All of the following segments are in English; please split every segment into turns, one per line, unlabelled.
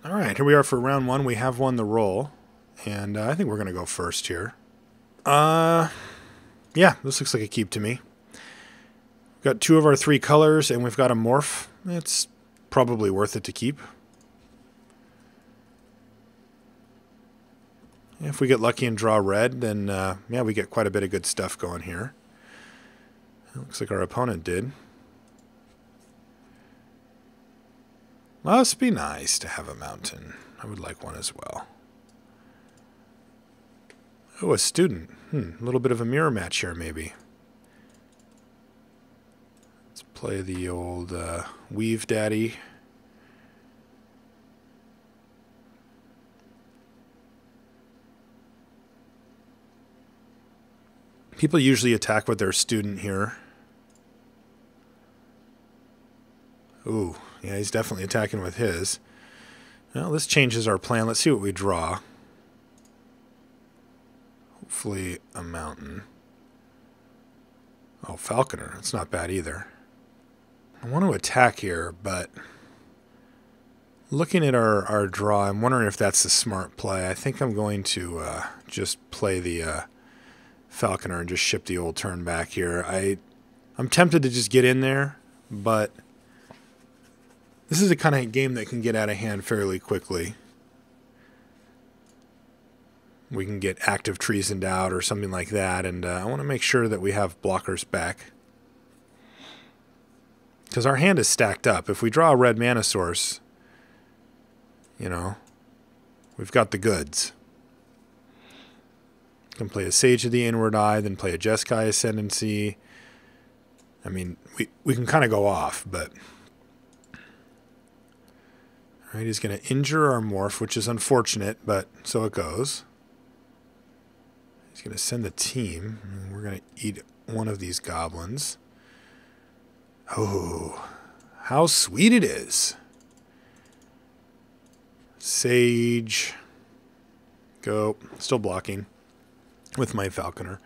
Alright, here we are for round one. We have won the roll. And I think we're going to go first here. Yeah, this looks like a keep to me. We've got 2 of our 3 colors, and we've got a morph. It's probably worth it to keep. If we get lucky and draw red, then yeah, we get quite a bit of good stuff going here. It looks like our opponent did. Must be nice to have a mountain. I would like one as well. Oh, a student. A little bit of a mirror match here, maybe. Let's play the old Weave Daddy. People usually attack with their student here. Ooh, yeah, he's definitely attacking with his. Well, this changes our plan. Let's see what we draw. Hopefully a mountain. Oh, Falconer. That's not bad either. I want to attack here, but looking at our draw, I'm wondering if that's the smart play. I think I'm going to just play the Falconer and just ship the old turn back here. I'm tempted to just get in there, but this is the kind of game that can get out of hand fairly quickly. We can get active treasoned out or something like that, and I want to make sure that we have blockers back. Because our hand is stacked up. If we draw a red mana source, you know, we've got the goods. Can play a Sage of the Inward Eye, then play a Jeskai Ascendancy. I mean, we can kind of go off, but... Alright, he's going to injure our morph, which is unfortunate, but so it goes. He's going to send the team. We're going to eat one of these goblins. Oh, how sweet it is. Sage. Go. Still blocking with my Falconer.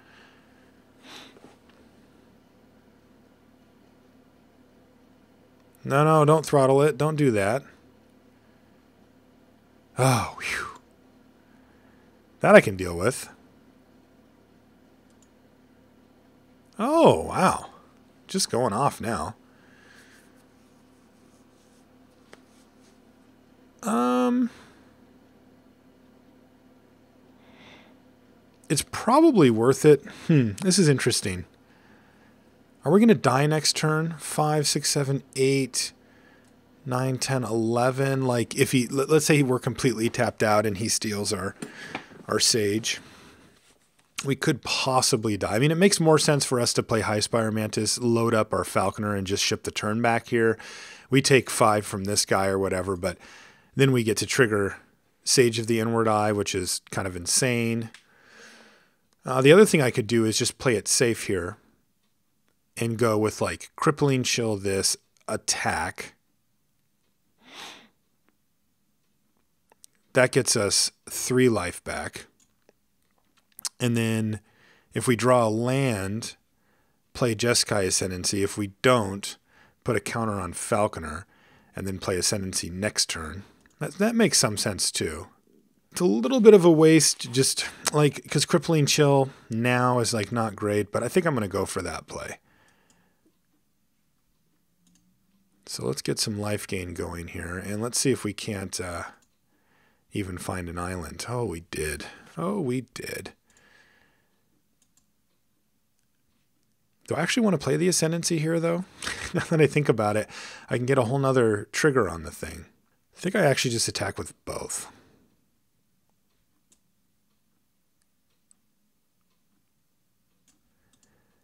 No, don't throttle it. Don't do that. Oh, whew. That I can deal with. Oh, wow. Just going off now. It's probably worth it. This is interesting. Are we going to die next turn? 5, 6, 7, 8, 9, 10, 11. Like, if he, let's say we're completely tapped out and he steals our Sage. We could possibly die. I mean, it makes more sense for us to play Highspire Mantis, load up our Falconer, and just ship the turn back here. We take 5 from this guy or whatever, but then we get to trigger Sage of the Inward Eye, which is kind of insane. The other thing I could do is just play it safe here and go with, like, Crippling Chill this, attack. That gets us 3 life back. And then if we draw a land, play Jeskai Ascendancy. If we don't, put a counter on Falconer and then play Ascendancy next turn. That makes some sense too. It's a little bit of a waste, just like, because Crippling Chill now is like not great, but I think I'm going to go for that play. So let's get some life gain going here, and let's see if we can't even find an island. Oh, we did. Oh, we did. Do I actually want to play the Ascendancy here, though? Now that I think about it, I can get a whole nother trigger on the thing. I think I actually just attack with both.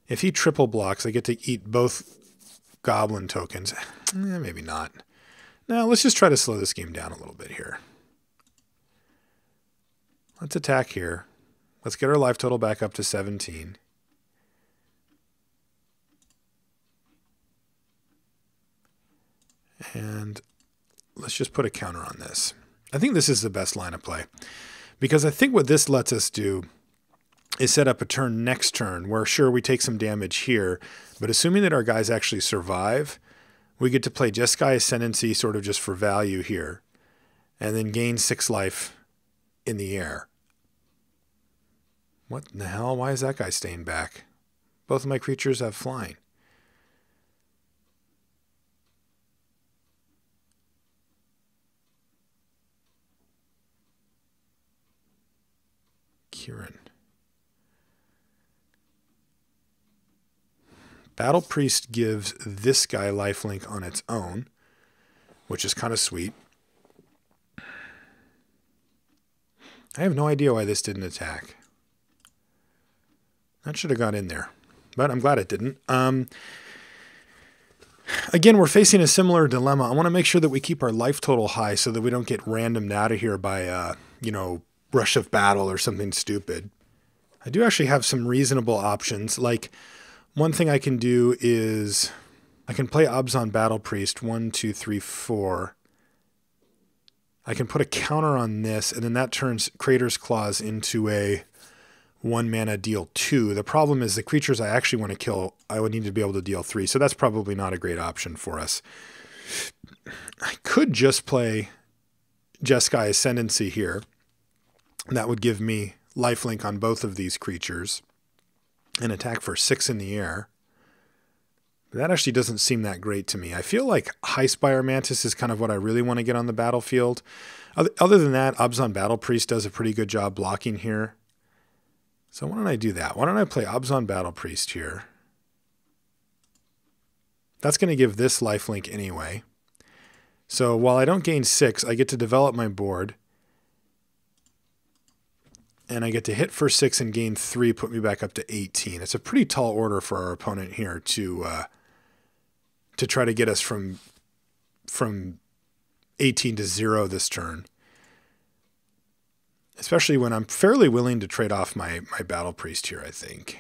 If he triple blocks, I get to eat both goblin tokens. Maybe not. Now, let's just try to slow this game down a little bit here. Let's attack here. Let's get our life total back up to 17. And let's just put a counter on this. I think this is the best line of play. Because I think what this lets us do is set up a turn next turn where, sure, we take some damage here, but assuming that our guys actually survive, we get to play Jeskai Ascendancy sort of just for value here, and then gain 6 life in the air. What in the hell? Why is that guy staying back? Both of my creatures have flying. Kieran. Battle Priest gives this guy lifelink on its own, which is kind of sweet. I have no idea why this didn't attack. That should have got in there, but I'm glad it didn't. Again, we're facing a similar dilemma. I want to make sure that we keep our life total high so that we don't get randomed out of here by, rush of battle or something stupid. I do actually have some reasonable options. Like, one thing I can do is I can play Abzan Battle Priest 1, 2, 3, 4. I can put a counter on this, and then that turns Crater's Claws into a 1 mana deal 2. The problem is the creatures I actually want to kill, I would need to be able to deal 3, so that's probably not a great option for us. I could just play Jeskai Ascendancy here. That would give me lifelink on both of these creatures and attack for 6 in the air. But that actually doesn't seem that great to me. I feel like Highspire Mantis is kind of what I really want to get on the battlefield. Other than that, Abzan Battle Priest does a pretty good job blocking here. So why don't I do that? Why don't I play Abzan Battle Priest here? That's going to give this lifelink anyway. So while I don't gain 6, I get to develop my board. And I get to hit for 6 and gain 3, put me back up to 18. It's a pretty tall order for our opponent here to try to get us from 18 to 0 this turn. Especially when I'm fairly willing to trade off my Battle Priest here, I think.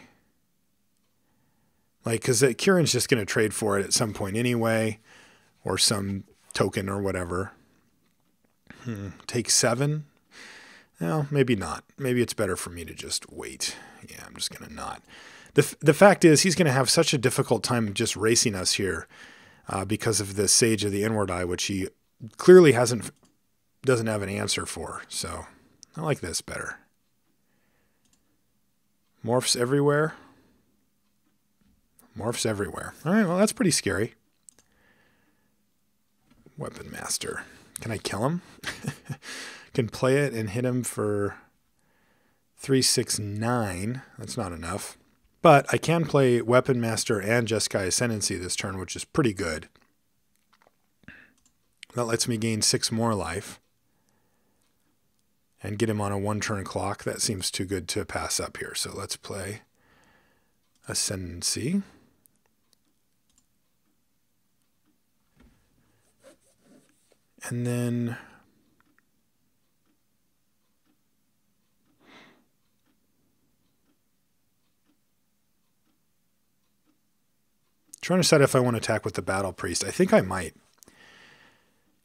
Like, because Kieran's just going to trade for it at some point anyway, or some token or whatever. Take 7? Well, maybe not. Maybe it's better for me to just wait. Yeah, I'm just going to not. The fact is, he's going to have such a difficult time just racing us here because of the Sage of the Inward Eye, which he clearly doesn't have an answer for. So I like this better. Morphs everywhere. Morphs everywhere. All right, well, that's pretty scary. Weaponmaster. Can I kill him? Can play it and hit him for 3, 6, 9. That's not enough. But I can play Weaponmaster and Jeskai Ascendancy this turn, which is pretty good. That lets me gain 6 more life. And get him on a 1-turn clock. That seems too good to pass up here. So let's play Ascendancy. And then trying to decide if I want to attack with the Battle Priest. I think I might.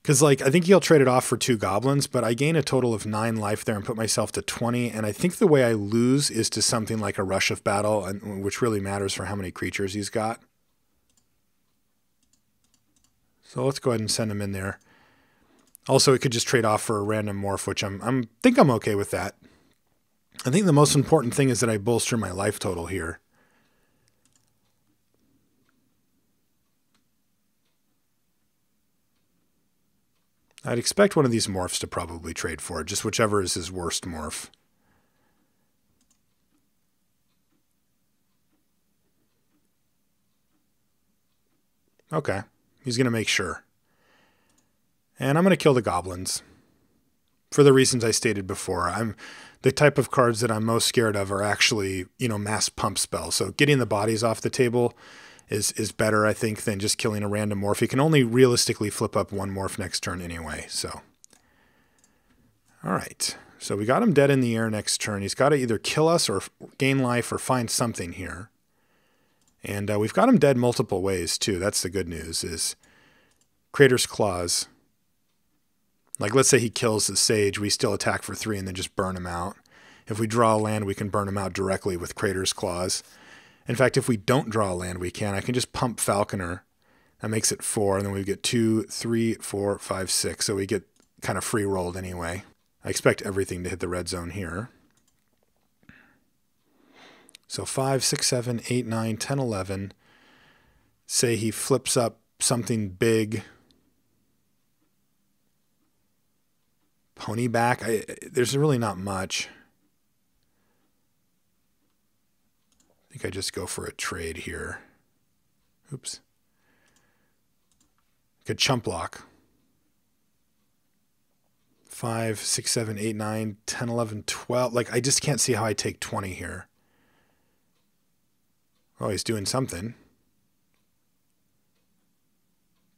Because, like, I think he'll trade it off for 2 goblins, but I gain a total of 9 life there and put myself to 20, and I think the way I lose is to something like a Rush of Battle, which really matters for how many creatures he's got. So let's go ahead and send him in there. Also, it could just trade off for a random morph, which I think I'm okay with that. I think the most important thing is that I bolster my life total here. I'd expect one of these morphs to probably trade for it, just whichever is his worst morph. Okay, he's going to make sure. And I'm going to kill the goblins. For the reasons I stated before. The type of cards that I'm most scared of are actually, mass pump spells. So getting the bodies off the table is better, I think, than just killing a random morph. You can only realistically flip up 1 morph next turn anyway, so. All right, so we got him dead in the air next turn. He's got to either kill us or gain life or find something here. And we've got him dead multiple ways, too. That's the good news, is Crater's Claws. Like, let's say he kills the Sage. We still attack for 3 and then just burn him out. If we draw a land, we can burn them out directly with Crater's Claws. In fact, if we don't draw a land, we can. I can just pump Falconer. That makes it 4, and then we get 2, 3, 4, 5, 6. So we get kind of free rolled anyway. I expect everything to hit the red zone here. So 5, 6, 7, 8, 9, 10, 11. Say he flips up something big. Pony back. There's really not much. I think I just go for a trade here. Oops. Could chump block. 5, 6, 7, 8, 9, 10, 11, 12. Like, I just can't see how I take 20 here. Oh, he's doing something.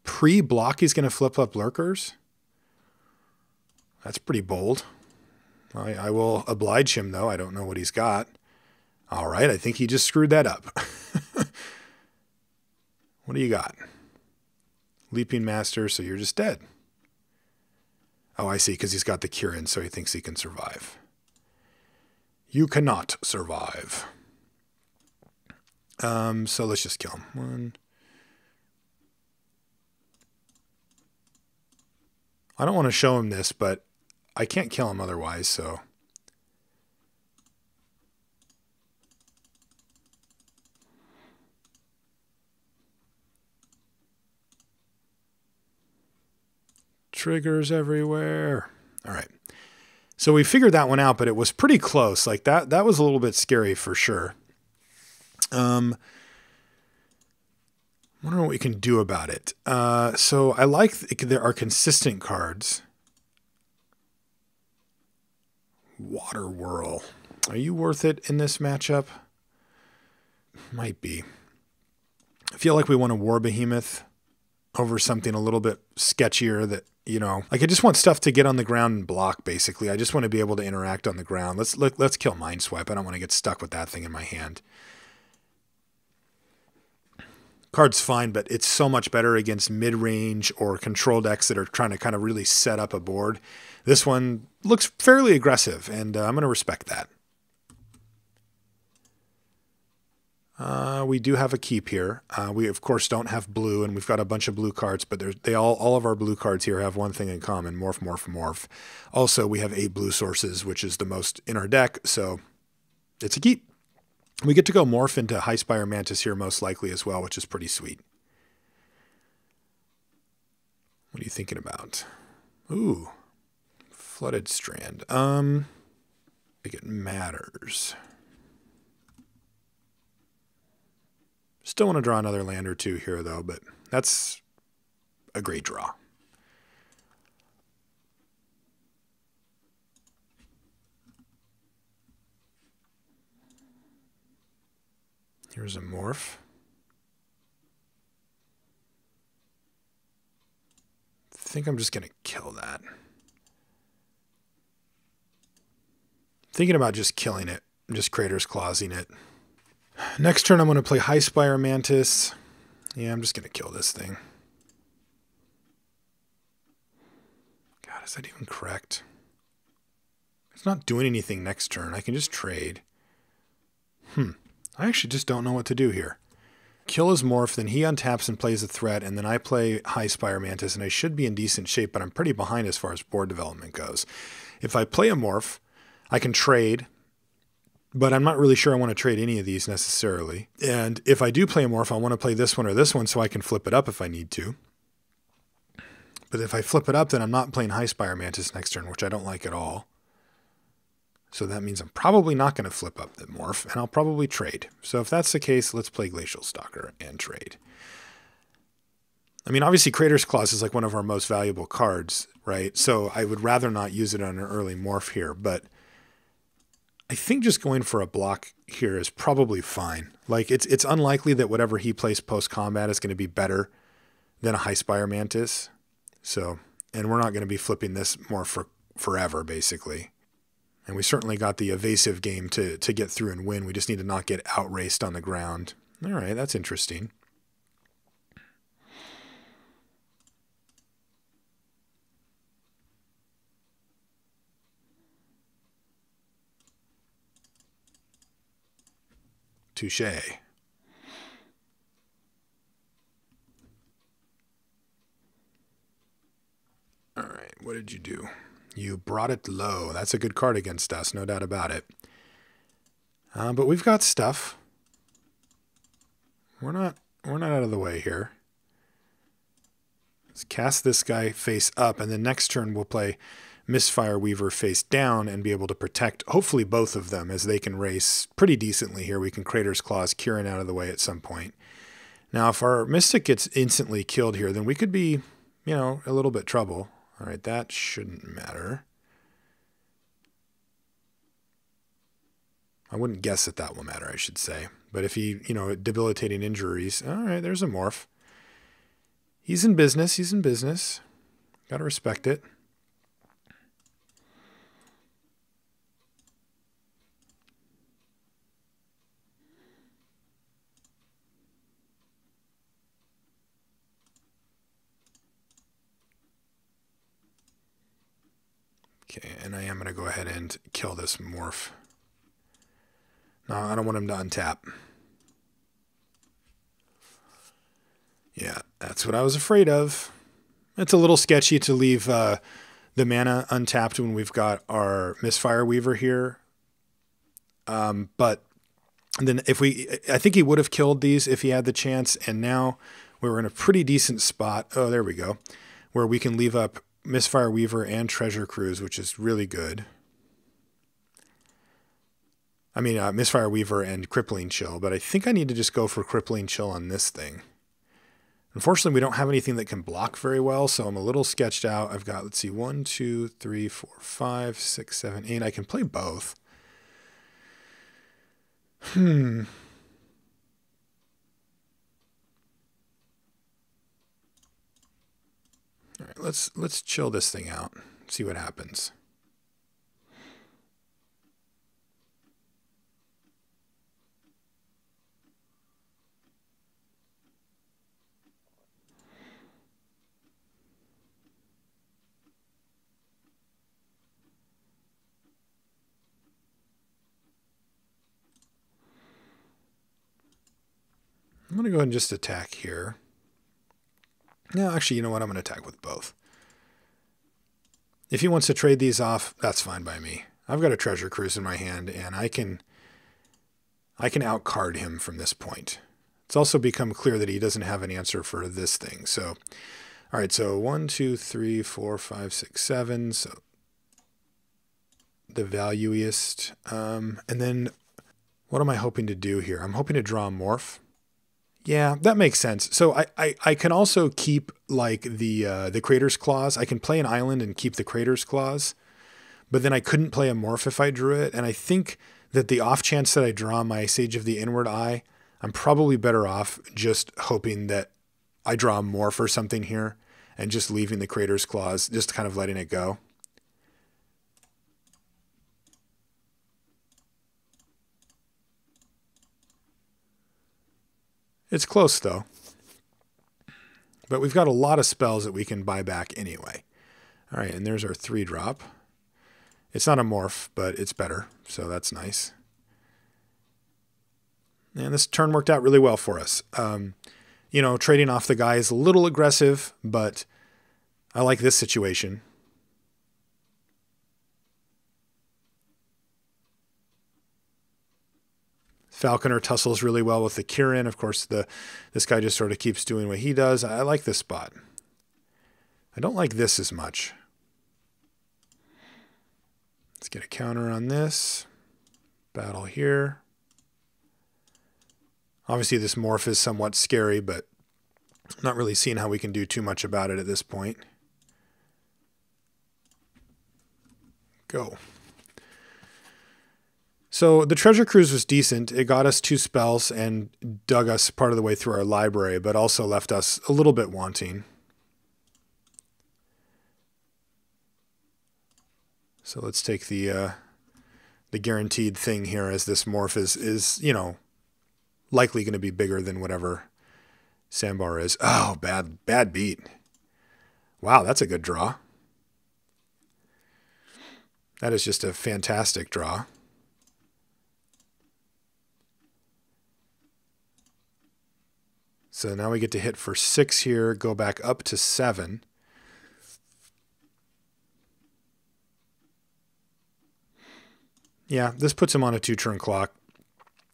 Pre-block, he's going to flip up lurkers? That's pretty bold. I will oblige him, though. I don't know what he's got. All right, I think he just screwed that up. What do you got? Leaping Master, so you're just dead. Oh, I see, because he's got the cure in, so he thinks he can survive. You cannot survive. So let's just kill him. 1. I don't want to show him this, but I can't kill him otherwise, so. Triggers everywhere. All right. So we figured that one out, but it was pretty close. Like that was a little bit scary for sure. I wonder what we can do about it. So I like there are consistent cards. Waterwhirl. Are you worth it in this matchup? Might be. I feel like we want a War Behemoth over something a little bit sketchier that, you know, like I just want stuff to get on the ground and block, basically. I just want to be able to interact on the ground. Let's kill Mindswipe. I don't want to get stuck with that thing in my hand. Card's fine, but it's so much better against mid-range or control decks that are trying to kind of really set up a board. This one looks fairly aggressive, and I'm going to respect that. We do have a keep here. We, of course, don't have blue, and we've got a bunch of blue cards, but all of our blue cards here have one thing in common, morph, morph, morph. Also, we have 8 blue sources, which is the most in our deck, so it's a keep. We get to go morph into Highspire Mantis here most likely as well, which is pretty sweet. What are you thinking about? Ooh, Flooded Strand. I think it matters. Still want to draw another land or two here, though, but that's a great draw. Here's a morph. I think I'm just going to kill that. Thinking about just killing it, just Crater's Clawsing it. Next turn, I'm going to play Highspire Mantis. Yeah, I'm just going to kill this thing. God, is that even correct? It's not doing anything next turn. I can just trade. I actually just don't know what to do here. Kill his morph, then he untaps and plays a threat, and then I play Highspire Mantis, and I should be in decent shape, but I'm pretty behind as far as board development goes. If I play a morph, I can trade, but I'm not really sure I want to trade any of these necessarily. And if I do play a morph, I want to play this one or this one so I can flip it up if I need to. But if I flip it up, then I'm not playing Highspire Mantis next turn, which I don't like at all. So that means I'm probably not going to flip up the morph, and I'll probably trade. So if that's the case, let's play Glacial Stalker and trade. I mean, obviously, Crater's Claws is like one of our most valuable cards, right? So I would rather not use it on an early morph here, but I think just going for a block here is probably fine. Like, it's unlikely that whatever he plays post-combat is going to be better than a Highspire Mantis. So, and we're not going to be flipping this more for forever, basically. And we certainly got the evasive game to get through and win. We just need to not get outraced on the ground. All right, that's interesting. Touche. All right, what did you do? You brought it low. That's a good card against us, no doubt about it. But we've got stuff. We're not out of the way here. Let's cast this guy face up, and then next turn we'll play Mistfire Weaver face down and be able to protect, hopefully, both of them as they can race pretty decently here. We can Crater's Claws Kieran out of the way at some point. Now, if our Mystic gets instantly killed here, then we could be, you know, a little bit trouble. All right, that shouldn't matter. I wouldn't guess that that will matter, I should say. But if he, you know, debilitating injuries, all right, there's a morph. He's in business. He's in business. Got to respect it. Okay, and I am going to go ahead and kill this morph. No, I don't want him to untap. Yeah, that's what I was afraid of. It's a little sketchy to leave the mana untapped when we've got our Mistfire Weaver here. But then I think he would have killed these if he had the chance, and now we're in a pretty decent spot. Oh, there we go. Where we can leave up Mistfire Weaver and Treasure Cruise, which is really good. I mean, Mistfire Weaver and Crippling Chill, but I think I need to just go for Crippling Chill on this thing. Unfortunately, we don't have anything that can block very well, so I'm a little sketched out. I've got, let's see, 1, 2, 3, 4, 5, 6, 7, 8. I can play both. All right, let's chill this thing out. See what happens. I'm going to go ahead and just attack here. No, actually, you know what? I'm going to attack with both. If he wants to trade these off, that's fine by me. I've got a Treasure Cruise in my hand, and I can outcard him from this point. It's also become clear that he doesn't have an answer for this thing. So, all right, so 1, 2, 3, 4, 5, 6, 7. So the valueiest. And then what am I hoping to do here? I'm hoping to draw a morph. Yeah, that makes sense. So I can also keep like the Crater's Claws. I can play an island and keep the Crater's Claws, but then I couldn't play a morph if I drew it. And I think that the off chance that I draw my Sage of the Inward Eye, I'm probably better off just hoping that I draw a morph or something here and just leaving the Crater's Claws, just kind of letting it go. It's close, though. But we've got a lot of spells that we can buy back anyway. All right, and there's our 3-drop. It's not a morph, but it's better, so that's nice. And this turn worked out really well for us. You know, trading off the guy is a little aggressive, but I like this situation. Falconer tussles really well with the Kieran. Of course, this guy just sort of keeps doing what he does. I like this spot. I don't like this as much. Let's get a counter on this. Battle here. Obviously, this morph is somewhat scary, but not really seeing how we can do too much about it at this point. Go. So the Treasure Cruise was decent. It got us 2 spells and dug us part of the way through our library, but also left us a little bit wanting. So let's take the guaranteed thing here, as this morph is you know, likely going to be bigger than whatever Sambar is. Oh, bad beat. Wow, that's a good draw. That is just a fantastic draw. So now we get to hit for 6 here, go back up to 7. Yeah, this puts him on a 2-turn clock.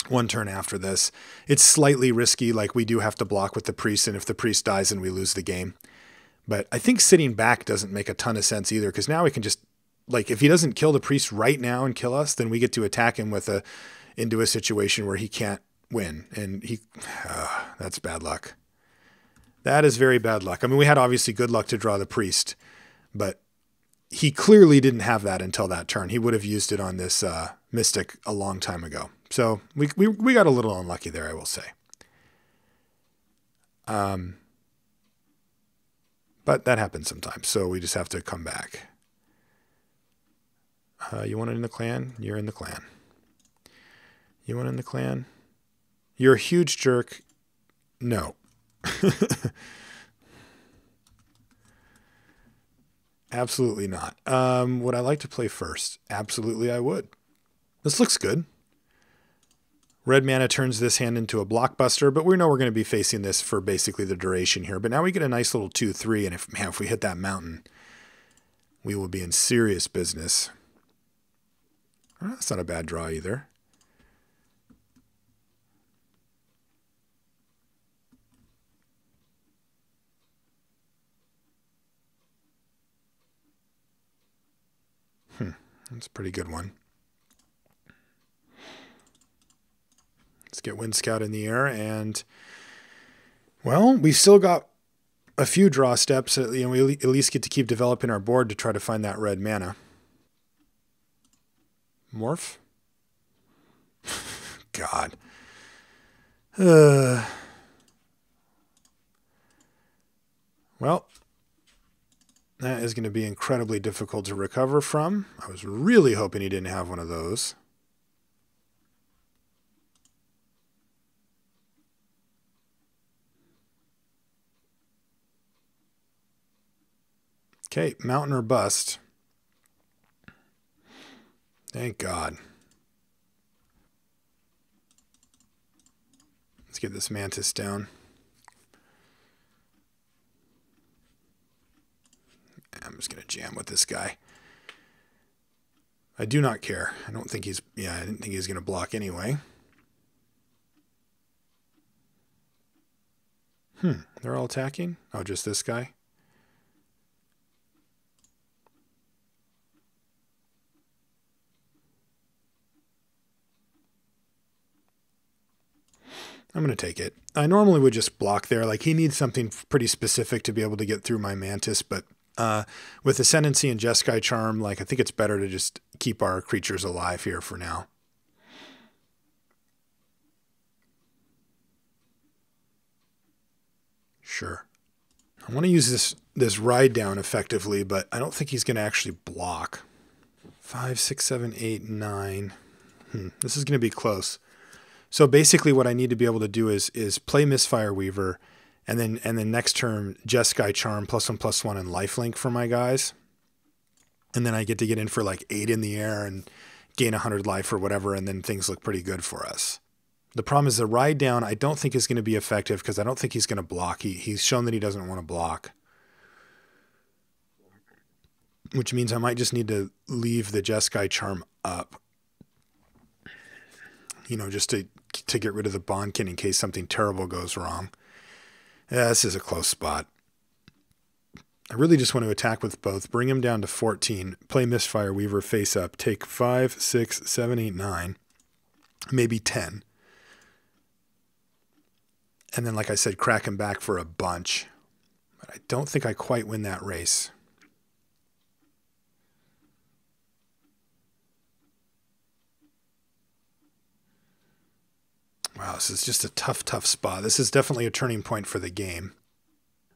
1 turn after this. It's slightly risky, like we do have to block with the priest, and if the priest dies, then we lose the game. But I think sitting back doesn't make a ton of sense either, because now we can just, like, if he doesn't kill the priest right now and kill us, then we get to attack him with into a situation where he can't win. And that's bad luck. That is very bad luck. I mean, we had obviously good luck to draw the priest, but he clearly didn't have that until that turn. He would have used it on this mystic a long time ago. So we got a little unlucky there, I will say. But that happens sometimes, so we just have to come back. You want it in the clan? You're in the clan. You want it in the clan? You're a huge jerk. No. Absolutely not. Would I like to play first? Absolutely I would. This looks good. Red mana turns this hand into a blockbuster, but we know we're going to be facing this for basically the duration here. But now we get a nice little 2-3, and if we hit that mountain, we will be in serious business. That's not a bad draw either. That's a pretty good one. Let's get Windscout in the air, and, well, we still got a few draw steps. We at least get to keep developing our board to try to find that red mana. Morph? God. Well, that is going to be incredibly difficult to recover from. I was really hoping he didn't have one of those. Okay, mountain or bust. Thank God. Let's get this Mantis down. I'm just going to jam with this guy. I do not care. I don't think he's... Yeah, I didn't think he was going to block anyway. They're all attacking? Oh, just this guy? I'm going to take it. I normally would just block there. Like, he needs something pretty specific to be able to get through my Mantis, but with Ascendancy and Jeskai Charm, like, I think it's better to just keep our creatures alive here for now. Sure. I want to use this ride down effectively, but I don't think he's going to actually block. 5, 6, 7, 8, 9. This is going to be close. So basically what I need to be able to do is play Mistfire Weaver, and then next turn Jeskai Charm +1/+1 and lifelink for my guys. And then I get to get in for like 8 in the air and gain 100 life or whatever, and then things look pretty good for us. The problem is the ride down I don't think is going to be effective because I don't think he's going to block. He's shown that he doesn't want to block. Which means I might just need to leave the Jeskai Charm up. You know, just to get rid of the Bondkin in case something terrible goes wrong. Yeah, this is a close spot. I really just want to attack with both, bring him down to 14, play Mistfire Weaver face up, take 5, 6, 7, 8, 9, maybe 10. And then, like I said, crack him back for a bunch. But I don't think I quite win that race. Wow, this is just a tough, tough spot. This is definitely a turning point for the game.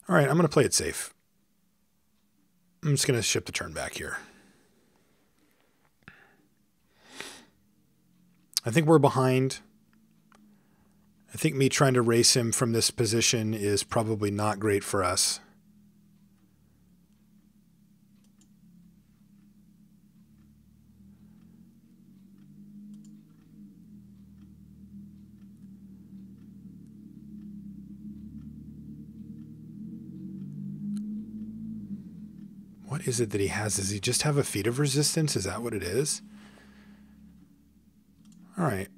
All right, I'm going to play it safe. I'm just going to ship the turn back here. I think we're behind. I think me trying to race him from this position is probably not great for us. What is it that he has? Does he just have a feat of resistance? Is that what it is? All right.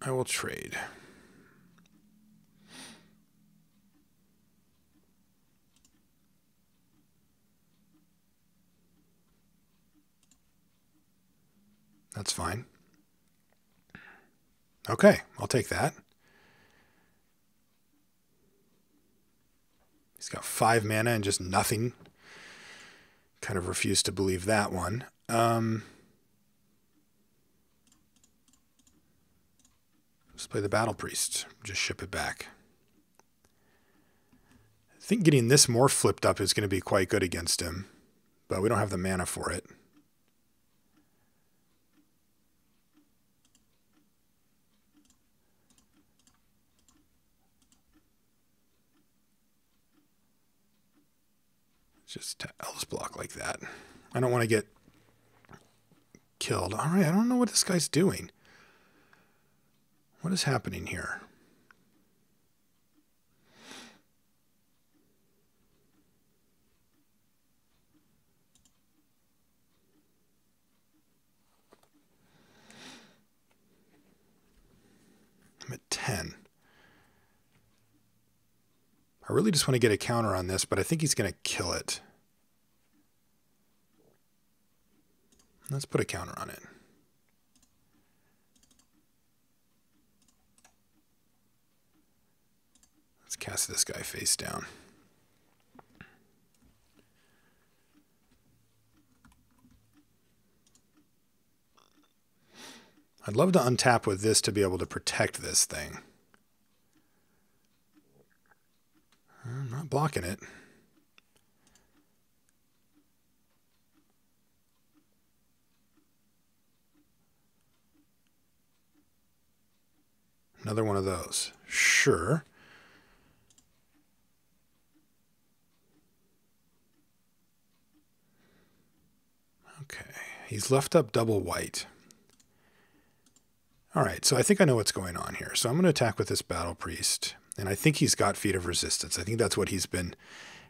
I will trade. That's fine. Okay, I'll take that. He's got 5 mana and just nothing. Kind of refuse to believe that one. Let's play the Battle Priest. Just ship it back. I think getting this more flipped up is going to be quite good against him, but we don't have the mana for it. Just Elves block like that. I don't want to get killed. All right, I don't know what this guy's doing. What is happening here? I'm at 10. I really just want to get a counter on this, but I think he's going to kill it. Let's put a counter on it. Let's cast this guy face down. I'd love to untap with this to be able to protect this thing. I'm not blocking it. Another one of those. Sure. Okay. He's left up double white. All right, so I think I know what's going on here. So I'm going to attack with this Battle Priest. And I think he's got Feat of Resistance. I think that's what he's been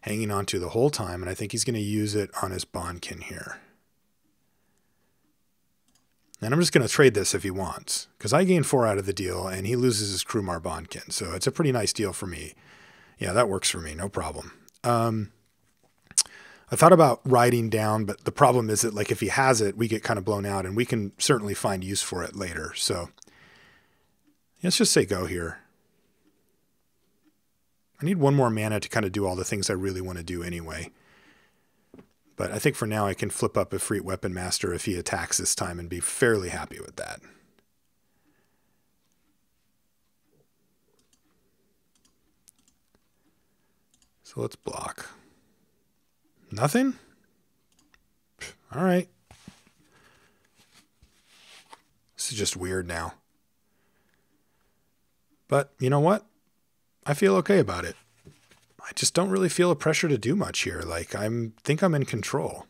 hanging on to the whole time. And I think he's going to use it on his Bondkin here. And I'm just going to trade this if he wants. Because I gain 4 out of the deal, and he loses his Krumar Bondkin. So it's a pretty nice deal for me. Yeah, that works for me. No problem. I thought about riding down, but the problem is that, like, if he has it, we get kind of blown out. And we can certainly find use for it later. So let's just say go here. I need 1 more mana to kind of do all the things I really want to do anyway. But I think for now I can flip up Efreet Weaponmaster if he attacks this time and be fairly happy with that. So let's block. Nothing? All right. This is just weird now. But you know what? I feel okay about it. I just don't really feel a pressure to do much here. Like, think I'm in control.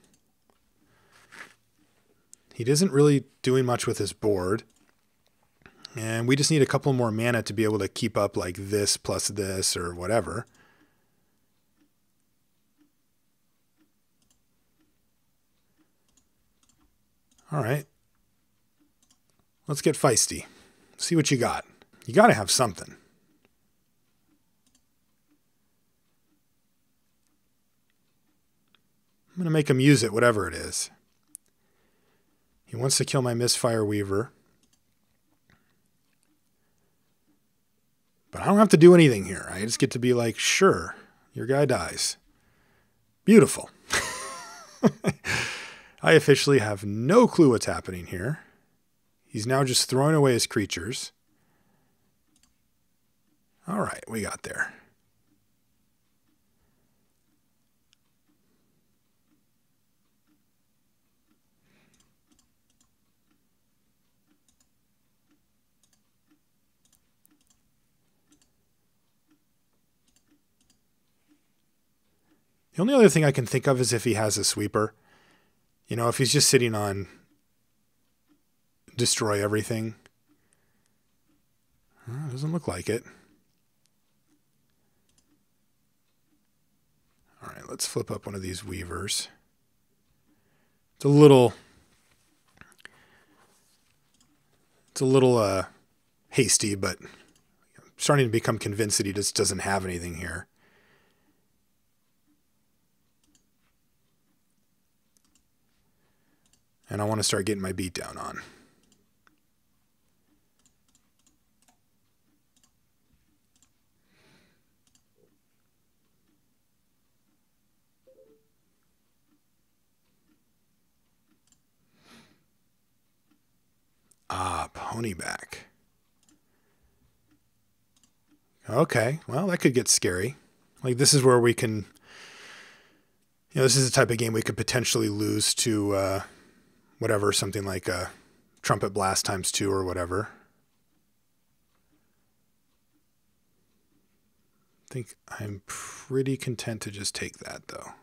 He isn't really doing much with his board. And we just need a couple more mana to be able to keep up like this plus this or whatever. All right. Let's get feisty. See what you got. You got to have something. I'm going to make him use it, whatever it is. He wants to kill my Mistfire Weaver. But I don't have to do anything here. I just get to be like, sure, your guy dies. Beautiful. I officially have no clue what's happening here. He's now just throwing away his creatures. All right, we got there. The only other thing I can think of is if he has a sweeper. You know, if he's just sitting on destroy everything. Doesn't look like it. let's flip up one of these Weavers. It's a little hasty, but I'm starting to become convinced that he just doesn't have anything here. And I want to start getting my beat down on. Ah, Ponyback. Okay, well, that could get scary. Like, this is where we can... You know, this is the type of game we could potentially lose to, whatever, something like a Trumpet Blast ×2 or whatever. I think I'm pretty content to just take that, though.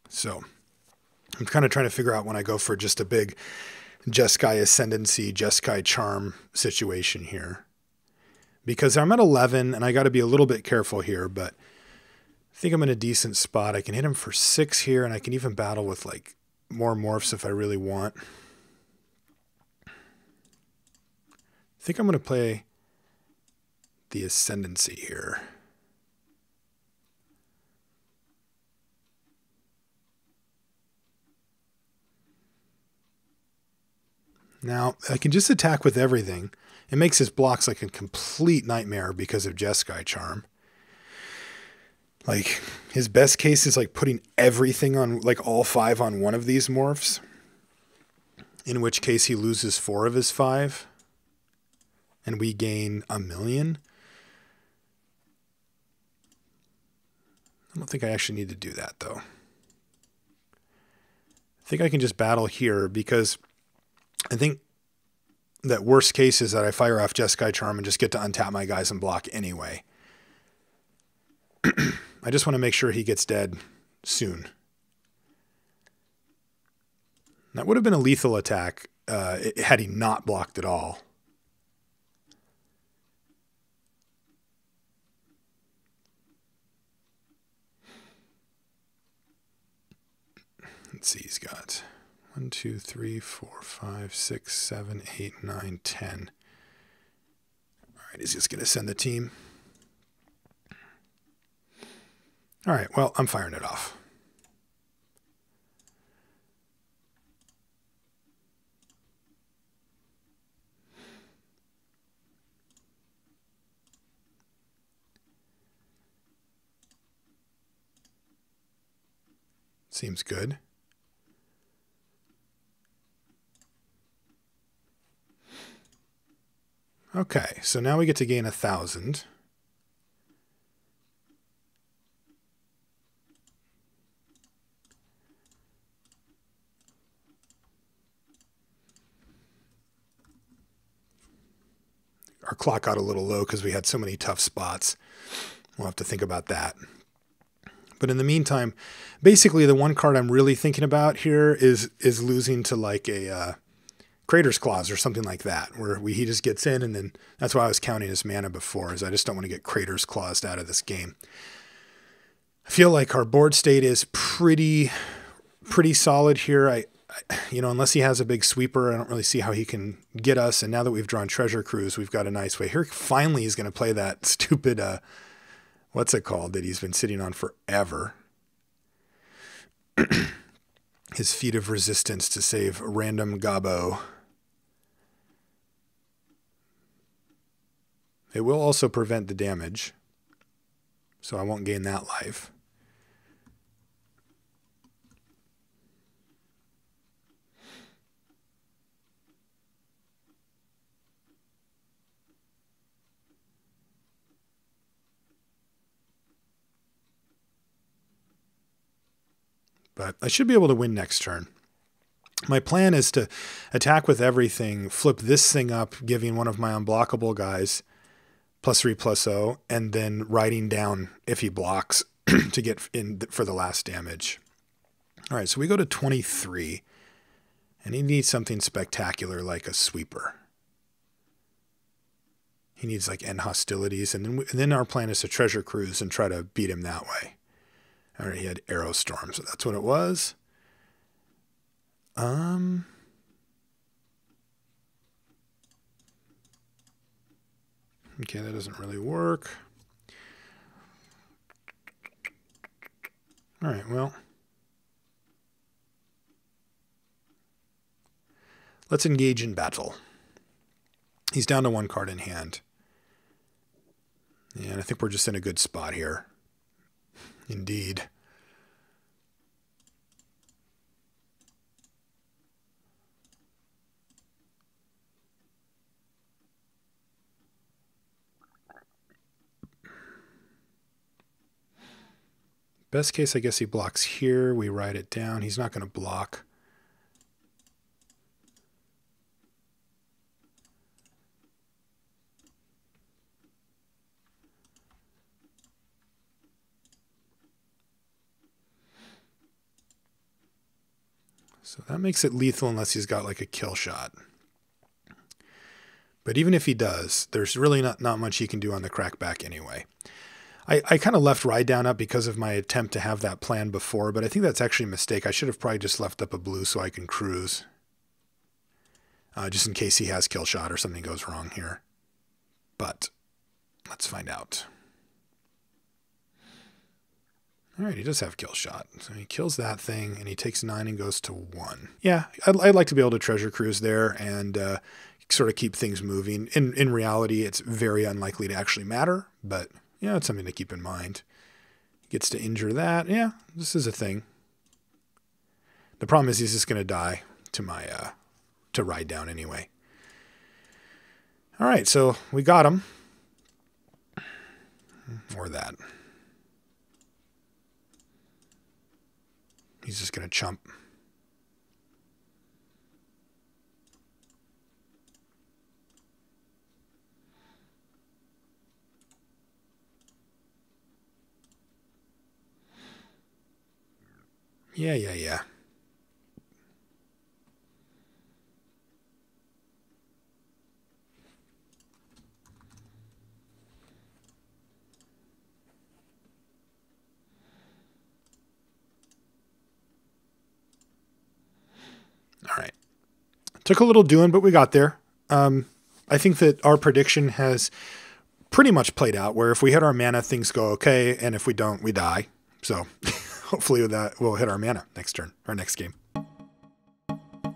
So I'm kind of trying to figure out when I go for just a big Jeskai Ascendancy, Jeskai Charm situation here. Because I'm at 11 and I got to be a little bit careful here, but I think I'm in a decent spot. I can hit him for 6 here, and I can even battle with like more morphs if I really want. I think I'm going to play the Ascendancy here. Now, I can just attack with everything. It makes his blocks like a complete nightmare because of Jeskai Charm. Like, his best case is like putting everything on, like all 5 on one of these morphs. In which case he loses 4 of his 5. And we gain 1,000,000. I don't think I actually need to do that, though. I think I can just battle here because... I think that worst case is that I fire off Jeskai Charm and just get to untap my guys and block anyway. I just want to make sure he gets dead soon. That would have been a lethal attack had he not blocked at all. Let's see, he's got... 1, 2, 3, 4, 5, 6, 7, 8, 9, 10. All right, he's just going to send the team. All right, well, I'm firing it off. Seems good. Okay, so now we get to gain 1,000. Our clock got a little low because we had so many tough spots. We'll have to think about that. But in the meantime, basically the one card I'm really thinking about here is losing to like a... Crater's Claws or something like that, where he just gets in, and then that's why I was counting his mana before, is I just don't want to get Crater's Claws out of this game. I feel like our board state is pretty solid here. You know, unless he has a big sweeper, I don't really see how he can get us. And now that we've drawn Treasure Cruise, we've got a nice way. Here, finally, he's going to play that stupid, what's it called, that he's been sitting on forever. His Feat of Resistance to save a random Gobbo. It will also prevent the damage, so I won't gain that life. But I should be able to win next turn. My plan is to attack with everything, flip this thing up, giving one of my unblockable guys +3/+0, and then riding down if he blocks to get in for the last damage. All right, so we go to 23, and he needs something spectacular like a sweeper. He needs like end hostilities, and then our plan is to treasure cruise and try to beat him that way. All right, he had Arrow Storm, so that's what it was. Okay, that doesn't really work. All right, well. Let's engage in battle. He's down to 1 card in hand. And I think we're just in a good spot here. Indeed. Best case, I guess he blocks here. We write it down. He's not going to block. So that makes it lethal unless he's got like a kill shot. But even if he does, there's really not much he can do on the crackback anyway. I kind of left Ride Down up because of my attempt to have that plan before, but I think that's actually a mistake. I should have probably just left up a blue so I can cruise. Just in case he has kill shot or something goes wrong here. But let's find out. All right, he does have kill shot. So he kills that thing, and he takes 9 and goes to 1. Yeah, I'd like to be able to treasure cruise there and sort of keep things moving. In reality, it's very unlikely to actually matter, but yeah, it's something to keep in mind. He gets to injure that. Yeah, this is a thing. The problem is he's just going to die to my to Ride Down anyway. All right, so we got him. Or that. He's just going to chump. Yeah. All right. Took a little doing, but we got there. I think that our prediction has pretty much played out, where if we hit our mana, things go okay, and if we don't, we die. So hopefully with that, we'll hit our mana next turn, or next game.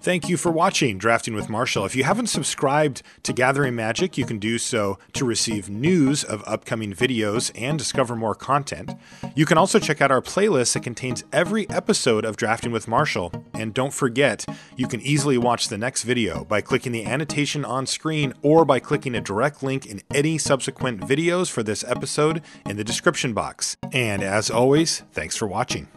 Thank you for watching Drafting with Marshall. If you haven't subscribed to Gathering Magic, you can do so to receive news of upcoming videos and discover more content. You can also check out our playlist that contains every episode of Drafting with Marshall. And don't forget, you can easily watch the next video by clicking the annotation on screen or by clicking a direct link in any subsequent videos for this episode in the description box. And as always, thanks for watching.